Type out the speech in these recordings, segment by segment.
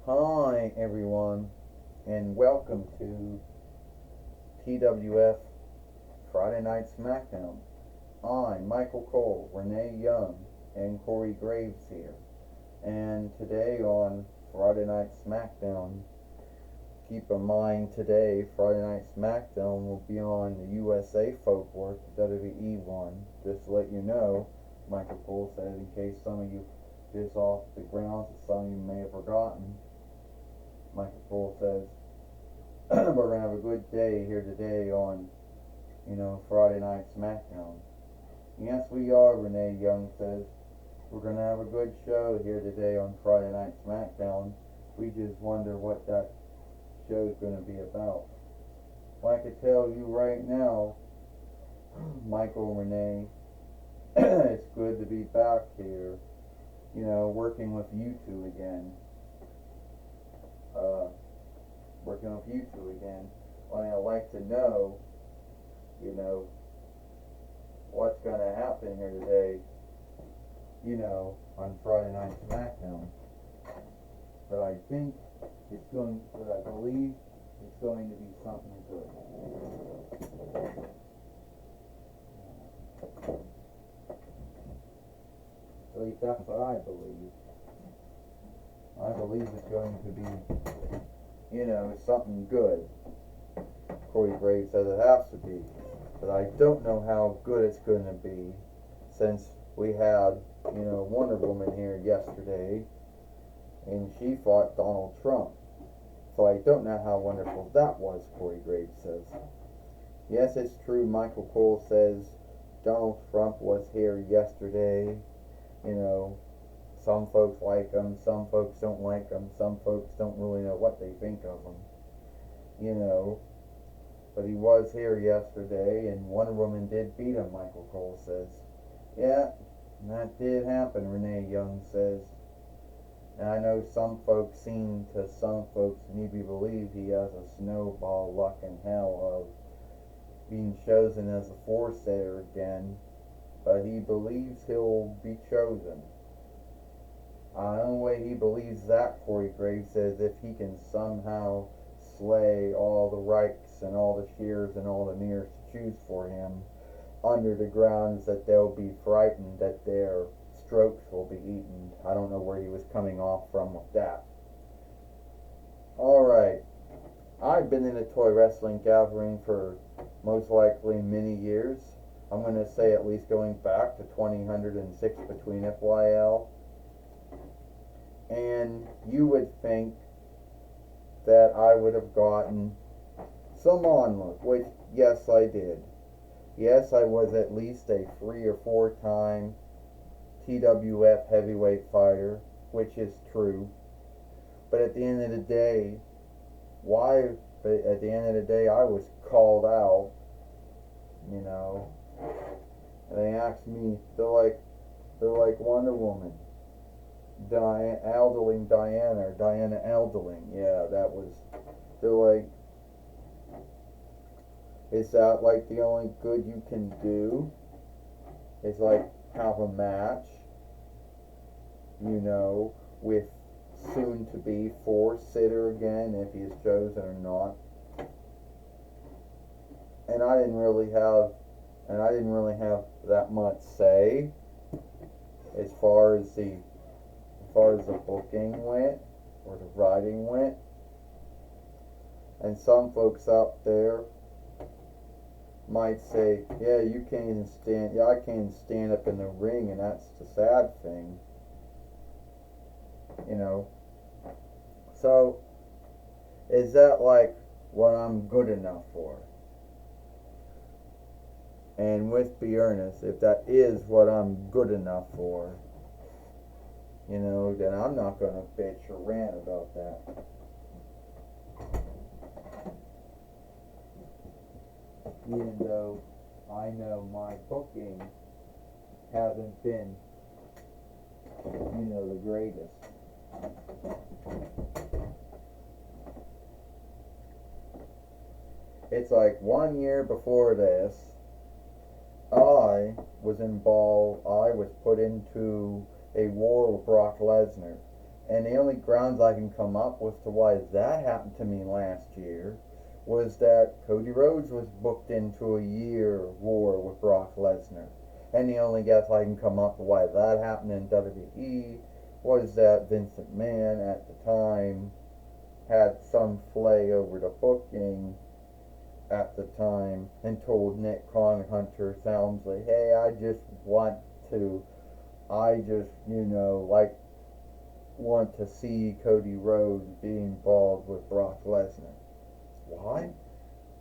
Hi, everyone, and welcome to TWF Friday Night Smackdown. I'm Michael Cole, Renee Young, and Corey Graves here. And today on Friday Night Smackdown, keep in mind today, Friday Night Smackdown will be on the USA Folklore, the WWE one. Just to let you know, Michael Cole said, in case some of you just off the grounds that some of you may have forgotten. Michael Cole says, we're going to have a good day here today on, Friday Night Smackdown. Yes, we are, Renee Young says. We're going to have a good show here today on Friday Night Smackdown. We just wonder what that show's going to be about. Well, I can tell you right now, Michael and Renee, it's good to be back here, working with you two again. Working with you two again. Well, I'd like to know, what's going to happen here today, on Friday Night SmackDown. But I believe it's going to be something good. At least that's what I believe. I believe it's going to be, something good. Corey Graves says it has to be. But I don't know how good it's going to be since we had, Wonder Woman here yesterday and she fought Donald Trump. So I don't know how wonderful that was, Corey Graves says. Yes, it's true, Michael Cole says Donald Trump was here yesterday. Some folks like him, some folks don't like him, some folks don't really know what they think of him. But he was here yesterday, and Wonder Woman did beat him, Michael Cole says. Yeah, that did happen, Renee Young says. And I know some folks need to believe he has a snowball luck in hell of being chosen as a four-setter again, but he believes he'll be chosen. The only way he believes that, Corey Graves says, if he can somehow slay all the Reichs and all the Shears and all the Mears to choose for him under the grounds that they'll be frightened that their strokes will be eaten. I don't know where he was coming off from with that. Alright. I've been in a toy wrestling gathering for most likely many years. I'm going to say at least going back to 2006 between FYL. And you would think that I would have gotten some onlook, which, yes, I did. Yes, I was at least a 3 or 4 time TWF heavyweight fighter, which is true. But at the end of the day, I was called out, and they asked me, they're like Wonder Woman. Diana Eldling. Yeah, they're like, is that like the only good you can do? It's like have a match, with soon to be four-sitter again if he is chosen or not. And I didn't really have that much say as far as the booking went, or the writing went. And some folks out there might say, yeah, I can't stand up in the ring, and that's the sad thing. So, is that like what I'm good enough for? And with be earnest, if that is what I'm good enough for, then I'm not going to bitch or rant about that. Even though I know my booking hasn't been, the greatest. It's like 1 year before this, I was put into a war with Brock Lesnar. And the only grounds I can come up with to why that happened to me last year was that Cody Rhodes was booked into a year war with Brock Lesnar. And the only guess I can come up with why that happened in WWE was that Vince McMahon at the time had some play over the booking at the time and told Nick Khan Hunter Soundsley, hey, I just, want to see Cody Rhodes be involved with Brock Lesnar. Why?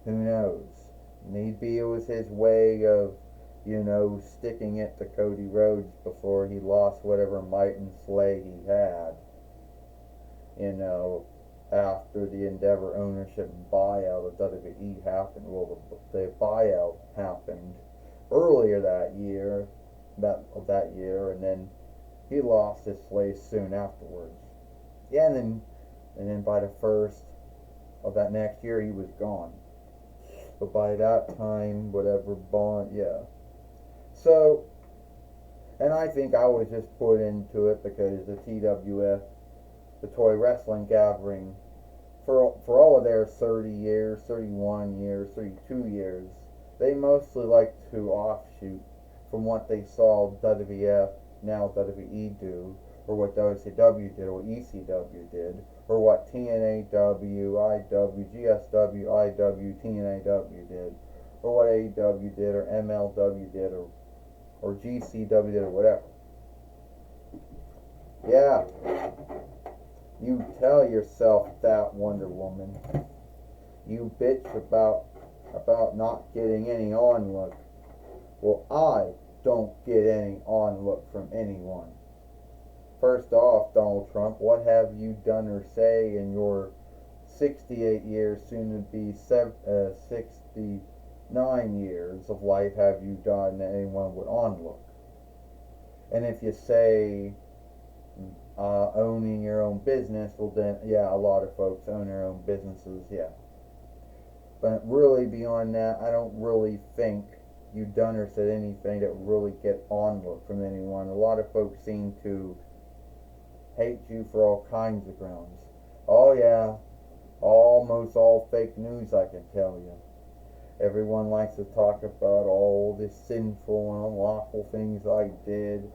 Who knows? Maybe it was his way of, sticking it to Cody Rhodes before he lost whatever might and slay he had. After the Endeavor ownership buyout of WWE happened. Well, the buyout happened earlier that year, and then he lost his place soon afterwards. Yeah, and then by the first of that next year, he was gone. But by that time, whatever Bond, yeah. So, and I think I was just put into it because the TWF, the Toy Wrestling Gathering, for all of their 30 years, 31 years, 32 years, they mostly like to offshoot from what they saw WWF, now WWE do, or what WCW did, or what ECW did, or what TNA, IW, GSW, IW, TNAW did, or what AEW did, or MLW did, or GCW did, or whatever. Yeah. You tell yourself that, Wonder Woman. You bitch about not getting any on-look. Well, I don't get any on-look from anyone. First off, Donald Trump, what have you done or say in your 68 years, soon to be 69 years of life have you done that anyone would on-look? And if you say owning your own business, well then, yeah, a lot of folks own their own businesses, yeah. But really, beyond that, I don't really think you done or said anything that would really get on-look from anyone. A lot of folks seem to hate you for all kinds of grounds. Oh yeah, almost all fake news, I can tell you. Everyone likes to talk about all the sinful and unlawful things I did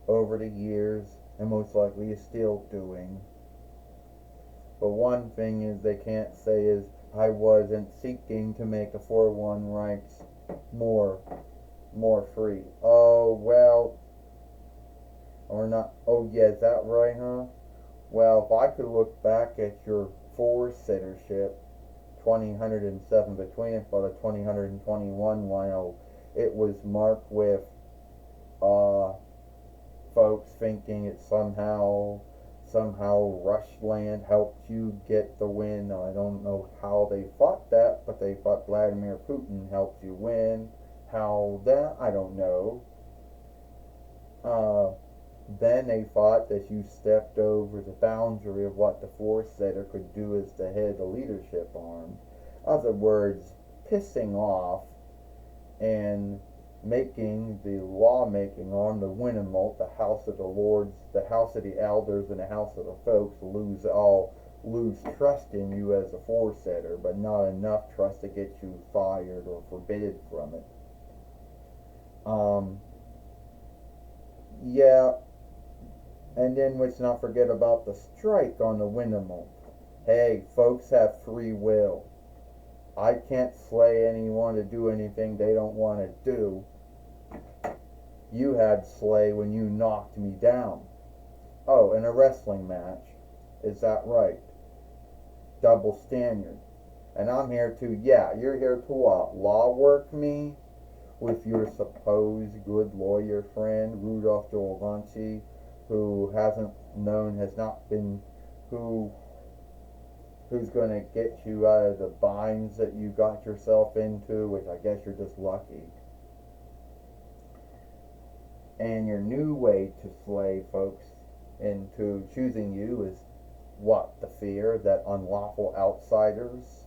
over the years, and most likely is still doing. But one thing is they can't say is I wasn't seeking to make the 401 rights more free. Oh well, or not. Oh yeah, is that right, huh? Well, if I could look back at your four-sittership, 2007 between it for the 2021 while it was marked with folks thinking it somehow Rushland helped you get the win. I don't know how they thought that, but they thought Vladimir Putin helped you win. How that, I don't know. Then they thought that you stepped over the boundary of what the four-setter could do as the head of the leadership arm. Other words, pissing off and making the lawmaking arm, the Winnemalt, the House of the Lords, the House of the Elders, and the House of the Folks lose trust in you as a four-setter, but not enough trust to get you fired or forbidden from it. Yeah, and then let's not forget about the strike on the Winnemalt. Hey, folks have free will. I can't slay anyone to do anything they don't want to do. You had slay when you knocked me down. Oh, in a wrestling match. Is that right? Double standard. And I'm here to, yeah, you're here to what? Law work me with your supposed good lawyer friend, Rudolph Giovanni, who who's going to get you out of the binds that you got yourself into, which I guess you're just lucky. And your new way to slay folks into choosing you is what? The fear that unlawful outsiders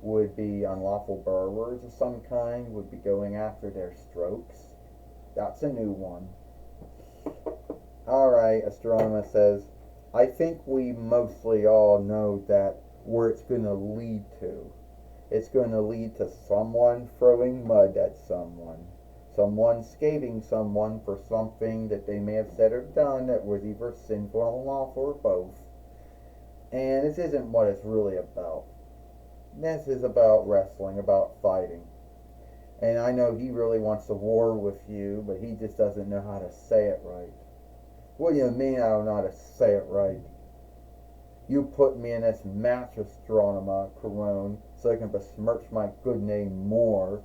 would be unlawful borrowers of some kind, would be going after their strokes. That's a new one. Alright, Astronomer says, I think we mostly all know that where it's going to lead to. It's going to lead to someone throwing mud at someone, someone scathing someone for something that they may have said or done that was either sinful, unlawful, or both. And this isn't what it's really about. This is about wrestling, about fighting. And I know he really wants to war with you, but he just doesn't know how to say it right. What do you mean I don't know how to say it right? You put me in this match with Stronima Corone so they can besmirch my good name more.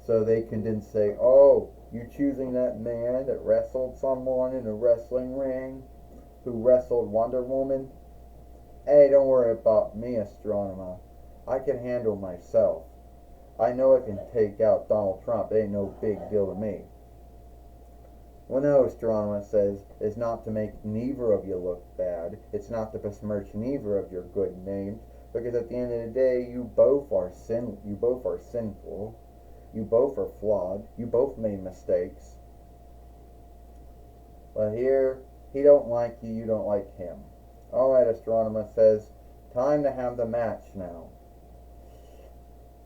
So they can then say, oh, you choosing that man that wrestled someone in a wrestling ring who wrestled Wonder Woman? Hey, don't worry about me, Astronema. I can handle myself. I know I can take out Donald Trump. It ain't no big deal to me. Well, no, Astronema says, it's not to make neither of you look bad. It's not to besmirch neither of your good names, because at the end of the day, you both are sinful. You both are flawed. You both made mistakes. But here, he don't like you. You don't like him. All right, Astronema says, time to have the match now.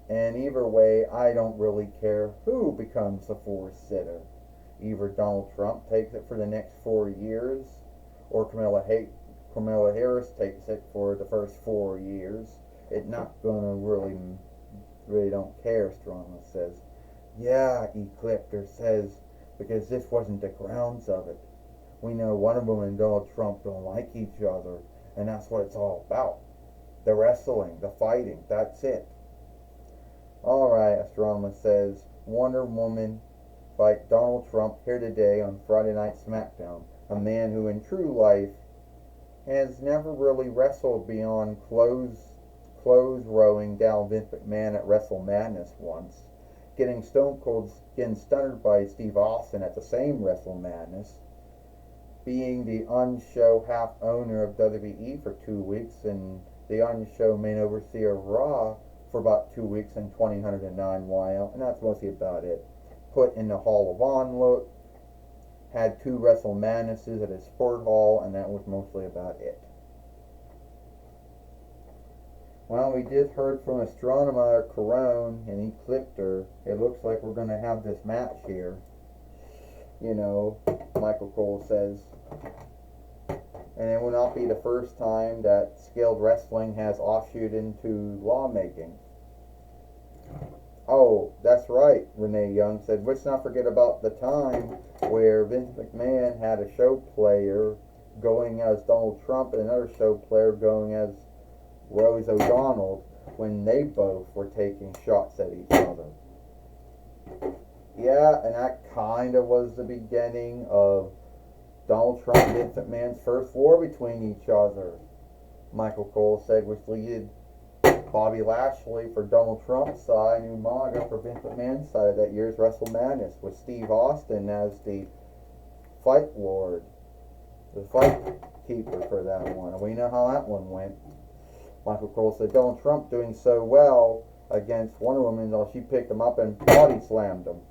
And either way, I don't really care who becomes the fourth sitter. Either Donald Trump takes it for the next 4 years, or Kamala Harris takes it for the first 4 years. It's not gonna really don't care, Astronema says. Yeah, Ecliptor says, because this wasn't the grounds of it. We know Wonder Woman and Donald Trump don't like each other, and that's what it's all about. The wrestling, the fighting, that's it. Alright, Astronema says, Wonder Woman fight Donald Trump here today on Friday Night Smackdown. A man who in true life has never really wrestled beyond clothes rowing down Vince McMahon at Wrestle Madness once. Getting stunned by Steve Austin at the same Wrestle Madness. Being the unshow half owner of WWE for 2 weeks and the unshow main overseer of Raw for about 2 weeks in 2009 while, and that's mostly about it. Put in the Hall of Honor, had 2 Wrestle Madnesses at his sport hall, and that was mostly about it. Well, we just heard from Astronema Corone and Ecliptor. It looks like we're going to have this match here. You know, Michael Cole says. And it will not be the first time that skilled wrestling has offshoot into lawmaking. Oh, that's right, Renee Young said. Let's not forget about the time where Vince McMahon had a show player going as Donald Trump and another show player going as Rose O'Donnell when they both were taking shots at each other. Yeah, and that kind of was the beginning of Donald Trump and Vince McMahon's first war between each other. Michael Cole said, which leaded Bobby Lashley for Donald Trump's side and Umaga for Vince McMahon's side of that year's Wrestle Madness, with Steve Austin as the fight lord, the fight keeper for that one. And we know how that one went. Michael Cole said Donald Trump doing so well against Wonder Woman until she picked him up and body slammed him.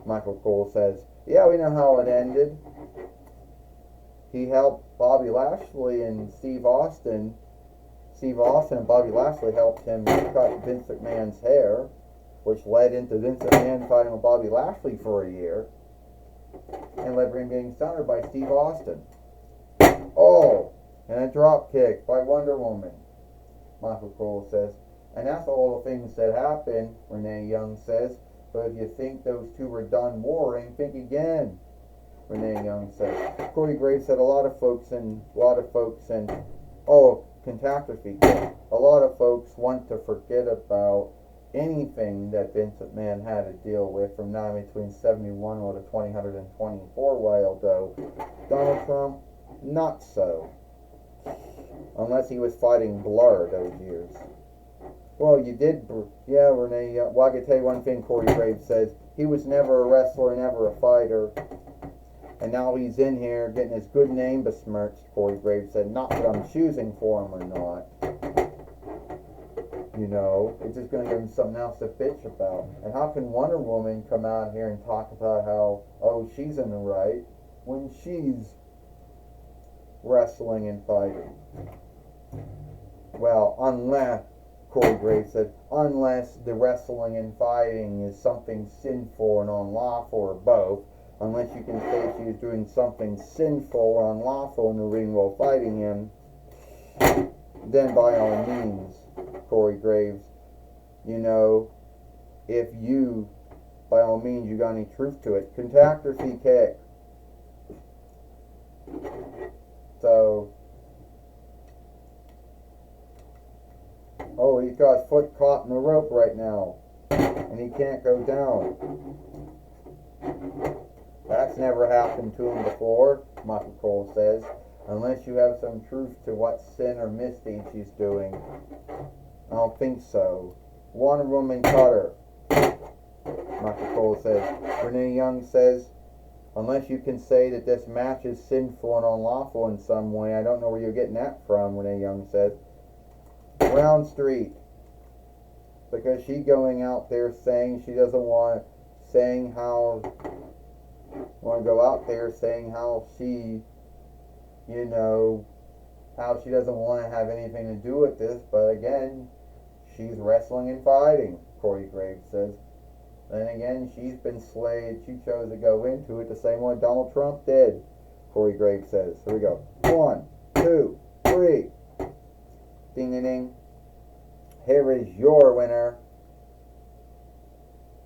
Michael Cole says, yeah, we know how it ended. He helped Bobby Lashley and Steve Austin and Bobby Lashley helped him cut Vince McMahon's hair, which led into Vince McMahon fighting with Bobby Lashley for a year, and led to him being stunned by Steve Austin. Oh, and a drop kick by Wonder Woman, Michael Cole says. And that's all the things that happened, Renee Young says. But if you think those two were done warring, think again, Renee Young says. Corey Graves said a lot of folks and catastrophe. A lot of folks want to forget about anything that Vince McMahon had to deal with from now between 71 or to 2024 while though. Donald Trump, not so. Unless he was fighting Blur those years. Well, you did, yeah, Renee. Well, I can tell you one thing, Corey Graves says. He was never a wrestler, never a fighter. And now he's in here getting his good name besmirched, Corey Graves said. Not that I'm choosing for him or not. You know, it's just going to give him something else to bitch about. And how can Wonder Woman come out here and talk about how, oh, she's in the right, when she's wrestling and fighting. Well, unless, Corey Graves said, unless the wrestling and fighting is something sinful and unlawful, or both, unless you can say she was doing something sinful or unlawful in the ring while fighting him, then by all means, Corey Graves, you know, if you, by all means, you got any truth to it, contact her CK. So, oh, he's got his foot caught in the rope right now, and he can't go down. That's never happened to him before, Michael Cole says, unless you have some truth to what sin or misdeed she's doing. I don't think so. Wonder Woman cutter, Michael Cole says. Renee Young says, unless you can say that this match is sinful and unlawful in some way, I don't know where you're getting that from, Renee Young says. Brown Street, because she going out there saying she doesn't want, saying how, want to go out there saying how she, you know, how she doesn't want to have anything to do with this, but again, she's wrestling and fighting, Corey Graves says. Then again, she's been slayed. She chose to go into it the same way Donald Trump did, Corey Graves says. Here we go. 1, 2, 3. Ding, ding, ding. Here is your winner.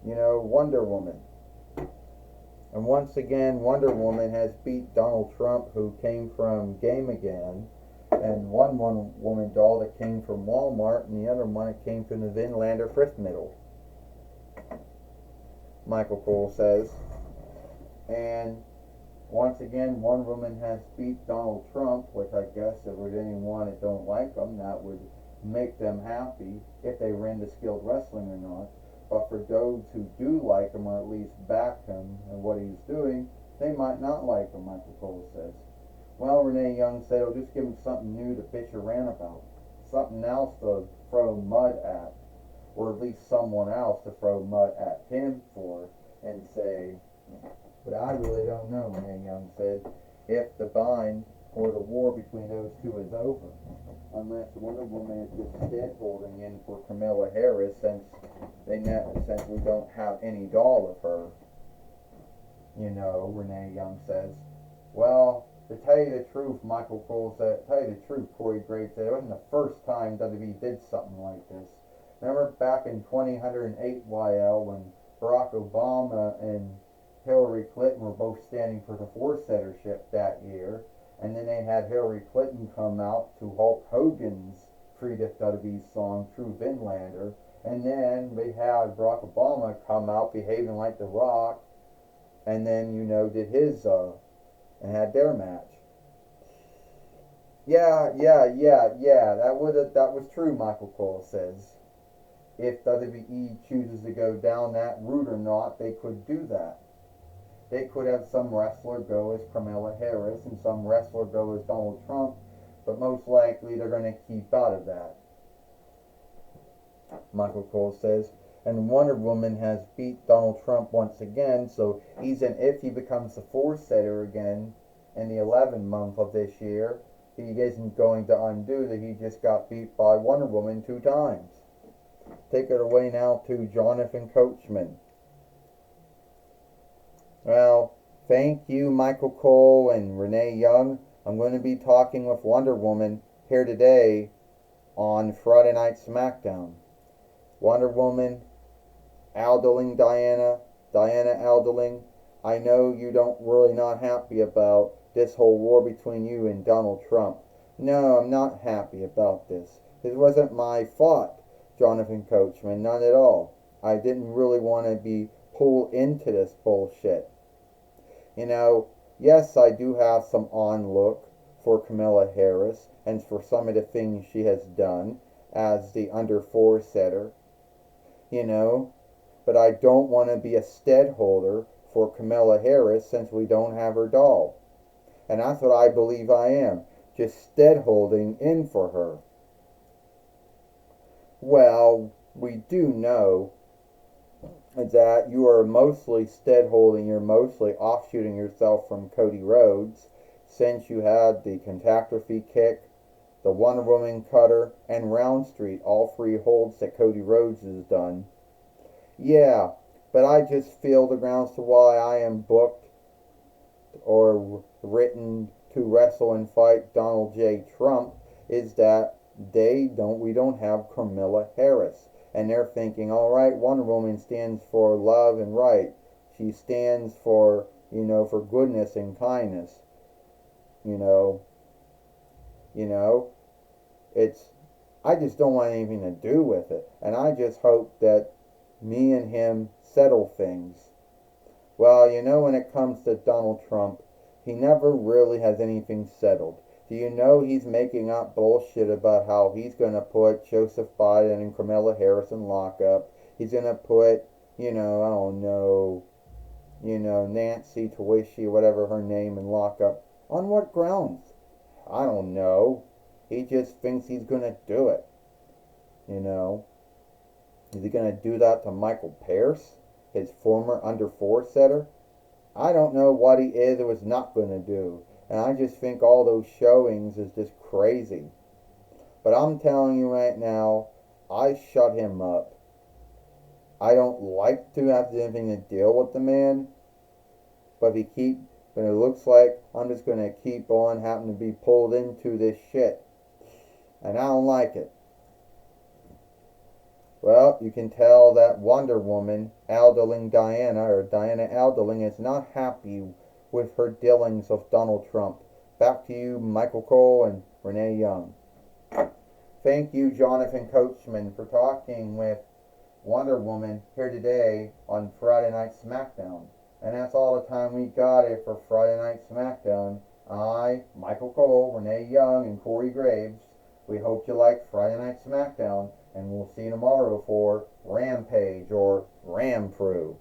You know, Wonder Woman. And once again, Wonder Woman has beat Donald Trump, who came from Game Again, and one Woman doll that came from Walmart, and the other one that came from the Vinlander Thrift Middle, Michael Cole says. And once again, one woman has beat Donald Trump, which I guess if there's anyone that don't like him, that would make them happy if they were into skilled wrestling or not. But for those who do like him, or at least back him and what he's doing, they might not like him, Michael Cole says. Well, Renee Young said, "I'll just give him something new to bitch around about. Something else to throw mud at. Or at least someone else to throw mud at him for and say, but I really don't know," Renee Young said, "if the bind or the war between those two is over. Unless Wonder Woman is just dead holding in for Kamala Harris since we don't have any doll of her. You know," Renee Young says. Well, to tell you the truth, Michael Cole said, tell you the truth, Corey Graves said, it wasn't the first time WWE did something like this. Remember back in 2008 YL when Barack Obama and Hillary Clinton were both standing for the four-settership that year, and then they had Hillary Clinton come out to Hulk Hogan's Creedith WWE song, True Vinlander, and then they had Barack Obama come out behaving like The Rock, and then, you know, did his, and had their match. Yeah, that was true, Michael Cole says. If WWE chooses to go down that route or not, they could do that. They could have some wrestler go as Kamala Harris and some wrestler go as Donald Trump, but most likely they're going to keep out of that, Michael Cole says. And Wonder Woman has beat Donald Trump once again, so even if he becomes the four-setter again in the 11th month of this year, he isn't going to undo that he just got beat by Wonder Woman 2 times. Take it away now to Jonathan Coachman. Well, thank you, Michael Cole and Renee Young. I'm going to be talking with Wonder Woman here today on Friday Night Smackdown. Wonder Woman, Aldeling Diana Aldeling, I know you don't really not happy about this whole war between you and Donald Trump. No, I'm not happy about this. It wasn't my fault, Jonathan Coachman, none at all. I didn't really want to be pulled into this bullshit. You know, yes, I do have some on-look for Kamala Harris and for some of the things she has done as the under four setter, you know, but I don't want to be a stead holder for Kamala Harris since we don't have her doll. And that's what I believe I am, just stead holding in for her. Well, we do know that you are mostly stead holding, you're mostly offshooting yourself from Cody Rhodes, since you had the catastrophe kick, the Wonder Woman cutter, and Round Street, all three holds that Cody Rhodes has done. Yeah, but I just feel the grounds to why I am booked or written to wrestle and fight Donald J. Trump is that we don't have Carmella Harris. And they're thinking, all right, Wonder Woman stands for love and right. She stands for, for goodness and kindness. You know, you know, it's, I just don't want anything to do with it. And I just hope that me and him settle things. Well, when it comes to Donald Trump, he never really has anything settled. Do you know he's making up bullshit about how he's going to put Joseph Biden and Carmella Harris in lockup? He's going to put, I don't know, Nancy Tawishi, whatever her name, in lockup. On what grounds? I don't know. He just thinks he's going to do it. Is he going to do that to Michael Pierce, his former under four setter? I don't know what he is or was not going to do. And I just think all those showings is just crazy. But I'm telling you right now, I shut him up. I don't like to have anything to deal with the man. But it looks like I'm just going to keep on having to be pulled into this shit. And I don't like it. Well, you can tell that Wonder Woman, Aldeling Diana, or Diana Aldeling, is not happy with her dealings of Donald Trump. Back to you, Michael Cole and Renee Young. Thank you, Jonathan Coachman, for talking with Wonder Woman here today on Friday Night Smackdown. And that's all the time we got it for Friday Night Smackdown. I, Michael Cole, Renee Young, and Corey Graves, we hope you like Friday Night Smackdown, and we'll see you tomorrow for Rampage or Ram Crew.